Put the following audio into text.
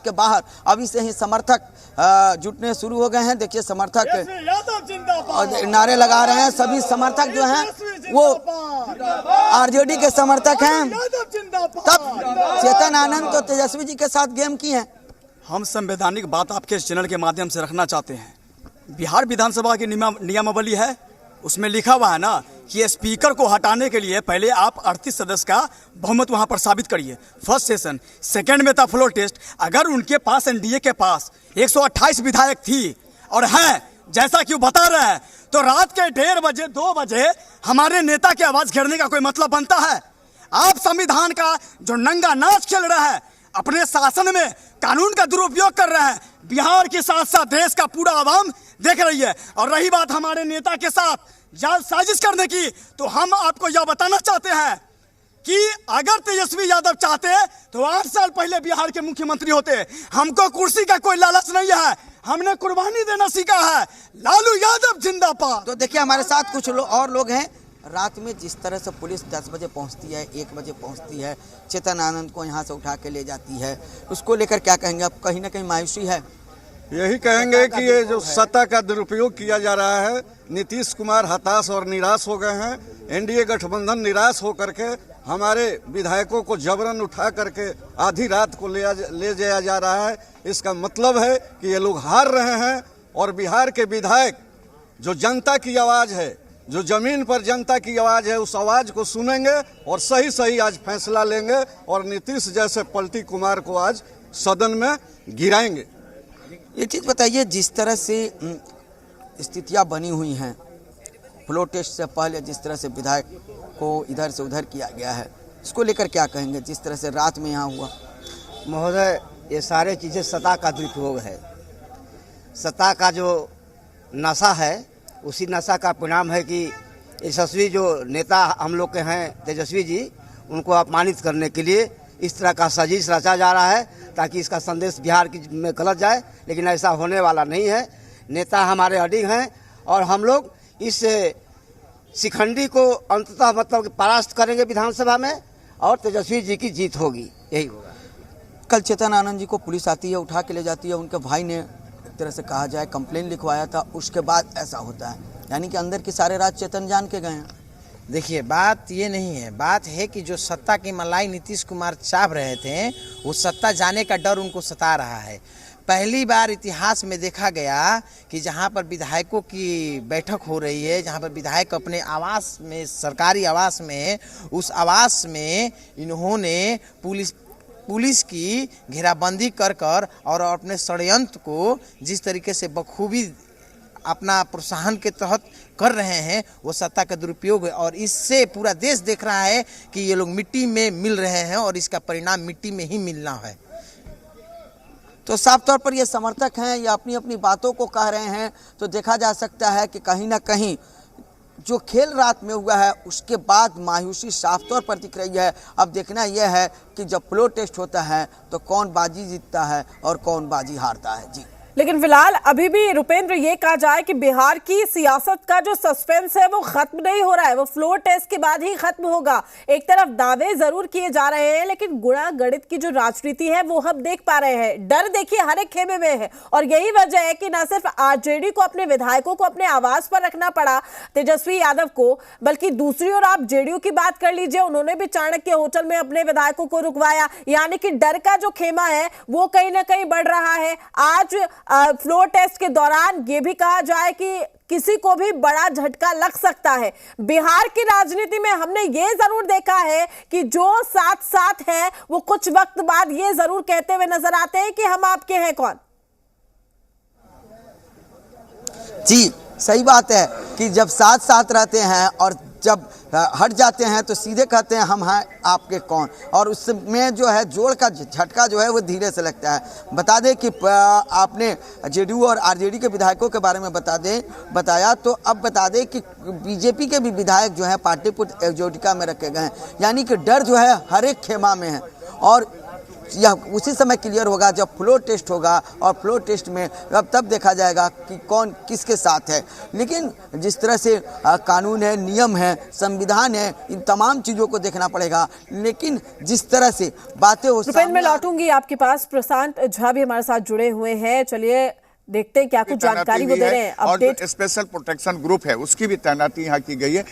के बाहर अभी से ही समर्थक जुटने शुरू हो गए हैं। देखिए समर्थक और नारे लगा रहे हैं। सभी समर्थक जो हैं वो आरजेडी के समर्थक हैं। तब चेतन आनंद तो तेजस्वी जी के साथ गेम की हैं। हम संवैधानिक बात आपके इस चैनल के माध्यम से रखना चाहते हैं। बिहार विधानसभा की नियमावली है, उसमें लिखा हुआ है ना कि स्पीकर को हटाने के लिए पहले आप 38 सदस्य का बहुमत वहां पर साबित करिए। फर्स्ट सेशन, सेकंड में था फ्लोर टेस्ट। अगर उनके पास एनडीए के पास 128 विधायक थी और है जैसा कि वो बता रहे हैं, तो रात के 1:30 बजे 2 बजे हमारे नेता की आवाज घेरने का कोई मतलब बनता है? आप संविधान का जो नंगा नाच खेल रहे हैं, अपने शासन में कानून का दुरुपयोग कर रहे हैं। बिहार के साथ साथ देश का पूरा आवाम देख रही है। और रही बात हमारे नेता के साथ साजिश करने की, तो हम आपको यह बताना चाहते हैं कि अगर तेजस्वी यादव चाहते तो 8 साल पहले बिहार के मुख्यमंत्री होते। हमको कुर्सी का कोई लालच नहीं है, हमने कुर्बानी देना सीखा है। लालू यादव जिंदाबाद। तो देखिए हमारे साथ कुछ और लोग हैं। रात में जिस तरह से पुलिस 10 बजे पहुंचती है, 1 बजे पहुंचती है, चेतन आनंद को यहां से उठा के ले जाती है, उसको लेकर क्या कहेंगे आप? कहीं ना कहीं मायूसी है। यही कहेंगे कि ये जो सत्ता का दुरुपयोग किया जा रहा है, नीतीश कुमार हताश और निराश हो गए हैं। एनडीए गठबंधन निराश होकर के हमारे विधायकों को जबरन उठा करके आधी रात को ले जाया जा रहा है। इसका मतलब है कि ये लोग हार रहे हैं। और बिहार के विधायक जो जनता की आवाज़ है, जो जमीन पर जनता की आवाज़ है, उस आवाज़ को सुनेंगे और सही सही आज फैसला लेंगे और नीतीश जैसे पलटी कुमार को आज सदन में गिराएंगे। ये चीज़ बताइए, जिस तरह से स्थितियां बनी हुई हैं, फ्लोर टेस्ट से पहले जिस तरह से विधायक को इधर से उधर किया गया है, इसको लेकर क्या कहेंगे? जिस तरह से रात में यहाँ हुआ। महोदय, ये सारे चीज़ें सत्ता का दुरुपयोग है। सत्ता का जो नशा है, उसी नशा का परिणाम है कि यशस्वी जो नेता हम लोग के हैं, तेजस्वी जी, उनको अपमानित करने के लिए इस तरह का साजिश रचा जा रहा है ताकि इसका संदेश बिहार की में गलत जाए। लेकिन ऐसा होने वाला नहीं है। नेता हमारे अडिग हैं और हम लोग इस शिखंडी को अंततः मतलब कि परास्त करेंगे विधानसभा में और तेजस्वी जी की जीत होगी, यही होगा। कल चेतन आनंद जी को पुलिस आती है, उठा के ले जाती है। उनके भाई ने एक तरह से कहा जाए कंप्लेन लिखवाया था, उसके बाद ऐसा होता है। यानी कि अंदर की सारे रात चेतन जान के गए हैं। देखिए, बात ये नहीं है, बात है कि जो सत्ता की मलाई नीतीश कुमार चाह रहे थे, वो सत्ता जाने का डर उनको सता रहा है। पहली बार इतिहास में देखा गया कि जहाँ पर विधायकों की बैठक हो रही है, जहाँ पर विधायक अपने आवास में, सरकारी आवास में, उस आवास में इन्होंने पुलिस की घेराबंदी कर और अपने षड्यंत्र को जिस तरीके से बखूबी अपना प्रोत्साहन के तहत कर रहे हैं, वो सत्ता का दुरुपयोग है। और इससे पूरा देश देख रहा है कि ये लोग मिट्टी में मिल रहे हैं और इसका परिणाम मिट्टी में ही मिलना है। तो साफ तौर पर ये समर्थक हैं, ये अपनी अपनी बातों को कह रहे हैं। तो देखा जा सकता है कि कहीं ना कहीं जो खेल रात में हुआ है, उसके बाद मायूसी साफ तौर पर दिख रही है। अब देखना यह है कि जब फ्लोर टेस्ट होता है तो कौन बाजी जीतता है और कौन बाजी हारता है। जी, लेकिन फिलहाल अभी भी रुपेंद्र, ये कहा जाए कि बिहार की सियासत का जो सस्पेंस है वो खत्म नहीं हो रहा है, वो फ्लोर टेस्ट के बाद ही खत्म होगा। एक तरफ दावे जरूर किए जा रहे हैं, लेकिन गुणा गणित की जो राजनीति है वो हम देख पा रहे हैं। डर देखिए हर एक खेमे में है और यही वजह है कि न सिर्फ आरजेडी को अपने विधायकों को अपने आवास पर रखना पड़ा तेजस्वी यादव को, बल्कि दूसरी ओर आप जेडीयू की बात कर लीजिए, उन्होंने भी चाणक्य होटल में अपने विधायकों को रुकवाया। यानी कि डर का जो खेमा है वो कहीं ना कहीं बढ़ रहा है। आज फ्लोर टेस्ट के दौरान ये भी कहा जाए कि किसी को भी बड़ा झटका लग सकता है। बिहार की राजनीति में हमने ये जरूर देखा है कि जो साथ साथ है वो कुछ वक्त बाद ये जरूर कहते हुए नजर आते हैं कि हम आपके हैं कौन। जी, सही बात है कि जब साथ साथ रहते हैं और जब हट जाते हैं तो सीधे कहते हैं हम हैं आपके कौन। और उसमें जो है जोड़ का झटका जो है वो धीरे से लगता है। बता दें कि आपने जेडीयू और आरजेडी के विधायकों के बारे में बताया, तो अब बता दें कि बीजेपी के भी विधायक जो हैं पाटलिपुत्र एक्जोटिका में रखे गए हैं। यानी कि डर जो है हर एक खेमा में है। और यह उसी समय क्लियर होगा जब फ्लोर टेस्ट होगा, और फ्लोर टेस्ट में अब तब देखा जाएगा कि कौन किसके साथ है। लेकिन जिस तरह से कानून है, नियम है, संविधान है, इन तमाम चीज़ों को देखना पड़ेगा। लेकिन जिस तरह से बातें हो, रुपेंद्र मैं लौटूंगी आपके पास। प्रशांत झा भी हमारे साथ जुड़े हुए हैं, चलिए देखते हैं क्या कुछ जानकारी वो दे रहे हैं। और जो स्पेशल प्रोटेक्शन ग्रुप है उसकी भी तैनाती यहाँ की गई है।